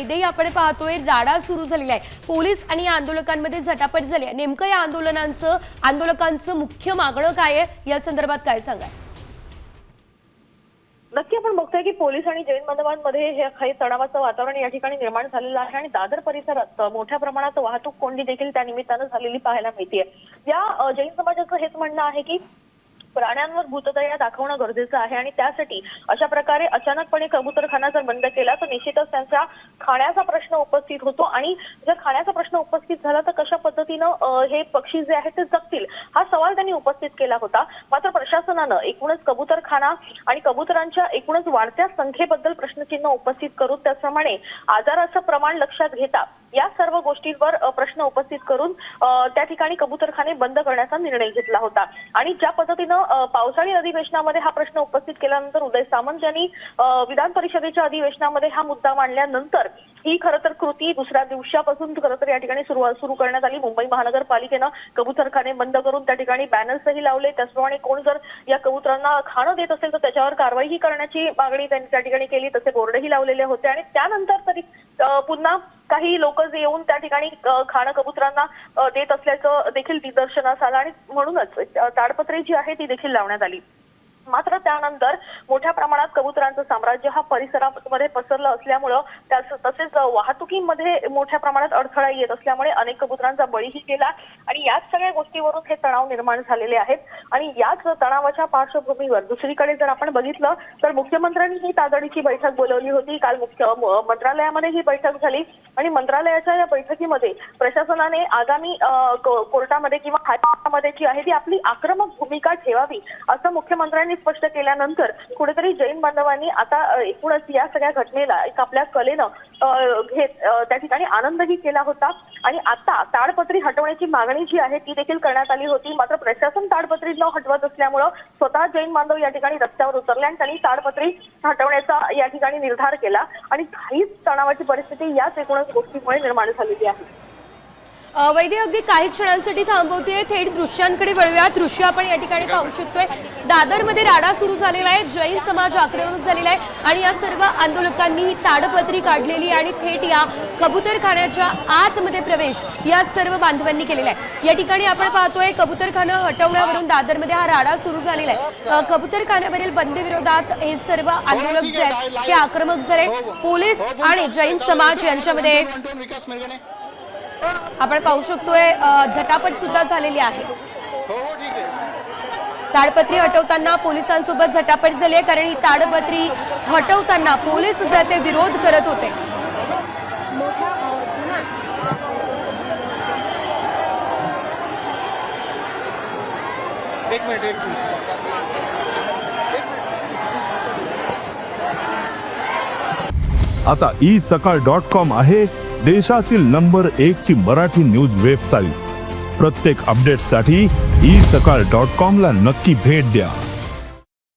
वैदेही आपण पाहतोय राडा सुरू झालेला आहे। पोलीस आणि या आंदोलकांमध्ये झटापट झाली आहे। नेमकं या आंदोलकांचं मुख्य मागणं काय आहे, या संदर्भात काय सांगाल? नक्की आपण बघतोय की पोलीस आणि जैन बांधवांमध्ये हे काही तणावाचं वातावरण या ठिकाणी निर्माण झालेलं आहे आणि दादर परिसरात मोठ्या प्रमाणात वाहतूक कोंडी देखील त्या निमित्तानं झालेली पाहायला मिळतेय। या जैन समाजाचं हेच म्हणणं आहे की प्राण्यांवर भूतदया दाखवणं गरजेचं आहे आणि त्यासाठी अशा प्रकारे अचानकपणे कबूतरखाना जर बंद केला तर निश्चितच त्यांचा खाण्याचा प्रश्न उपस्थित होतो आणि जर खाण्याचा प्रश्न उपस्थित झाला तर कशा पद्धतीनं हे पक्षी जे आहेत ते जगतील हा सवाल त्यांनी उपस्थित केला होता। मात्र प्रशासनानं एकूणच कबूतरखाना आणि कबुतरांच्या एकूणच वाढत्या संख्येबद्दल प्रश्नचिन्ह उपस्थित करून त्याचप्रमाणे आजाराचं प्रमाण लक्षात घेता या सर्व गोष्टींवर प्रश्न उपस्थित करून त्या ठिकाणी कबूतरखाने बंद करण्याचा निर्णय घेतला होता। आणि ज्या पद्धतीनं पावसाळी अधिवेशनामध्ये हा प्रश्न उपस्थित केल्यानंतर उदय सामंत यांनी विधान परिषदेच्या अधिवेशनामध्ये हा मुद्दा मांडल्यानंतर ही खरं तर कृती दुसऱ्या दिवसापासून खरं तर या ठिकाणी सुरू करण्यात आली। मुंबई महानगरपालिकेनं कबूतरखाने बंद करून त्या ठिकाणी बॅनर्सही लावले। त्याचप्रमाणे कोण जर या कबुतरांना खाणं देत असेल तर त्याच्यावर कारवाईही करण्याची मागणी त्यांनी त्या ठिकाणी केली। तसे बोर्डही लावलेले होते आणि त्यानंतर तरी पुन्हा काही लोक जे येऊन त्या ठिकाणी खाणं कबुतरांना देत असल्याचं देखील निदर्शनास आलं आणि म्हणूनच ताडपत्री जी आहे ती देखील लावण्यात आली। मात्र त्यानंतर मोठ्या प्रमाणात कबुतरांचं साम्राज्य हा परिसरामध्ये पसरलं असल्यामुळं तसेच वाहतुकीमध्ये मोठ्या प्रमाणात अडथळा येत असल्यामुळे अनेक कबुतरांचा बळीही गेला आणि याच सगळ्या गोष्टीवरून हे तणाव निर्माण झालेले आहेत। आणि याच तणावाच्या पार्श्वभूमीवर दुसरीकडे जर आपण बघितलं तर मुख्यमंत्र्यांनी ही तातडीची बैठक बोलावली होती। काल मंत्रालयामध्ये ही बैठक झाली आणि मंत्रालयाच्या या बैठकीमध्ये प्रशासनाने आगामी कोर्टामध्ये किंवा हायकोर्टामध्ये जी आहे ती आपली आक्रमक भूमिका ठेवावी असं मुख्यमंत्र्यांनी स्पष्ट केल्यानंतर कुठेतरी जैन बांधवांनी आता एकूणच या सगळ्या घटनेला एक आपल्या कलेनं घेत त्या ठिकाणी आनंदही केला होता आणि आता ताडपत्री हटवण्याची मागणी जी आहे ती देखील करण्यात आली होती। मात्र प्रशासन ताडपत्री न हटवत असल्यामुळं स्वतः जैन बांधव या ठिकाणी रस्त्यावर उतरले आणि त्यांनी ताडपत्री हटवण्याचा या ठिकाणी निर्धार केला आणि काहीच तणावाची परिस्थिती याच एकूणच गोष्टीमुळे निर्माण झालेली आहे। वैद्य अगदी काही क्षणांसाठी थांबवते, थेट दृश्यांकडे वळूया। दृश्य आपण या ठिकाणी पाहू शकतोय। दादरमध्ये राडा सुरू झालेला आहे, जैन समाज आक्रमक झालेला आहे आणि या सर्व आंदोलकांनी ही ताडपत्री काढलेली आणि थेट या कबूतरखान्याच्या आतमध्ये प्रवेश या सर्व बांधवांनी केलेला आहे। या ठिकाणी आपण पाहतोय कबूतरखाना हटवण्यावरून दादरमध्ये हा राडा सुरू झालेला आहे। कबूतरखान्यावरील बंदी विरोधात हे सर्व आंदोलक जे आहेत ते आक्रमक झाले। पोलीस आणि जैन समाज यांच्यामध्ये आपण पाहू शकतोय झटापट सुद्धा झालेली आहे। ताडपत्री हटवताना पोलिसांसोबत झटापट झाली आहे कारण ही ताडपत्री हटवताना पोलीस जे ते विरोध करत होते। एक मिनिट आता isakal.com आहे देशातील नंबर 1 ची मराठी न्यूज वेबसाईट। प्रत्येक अपडेटसाठी isakal.com ला नक्की भेट द्या।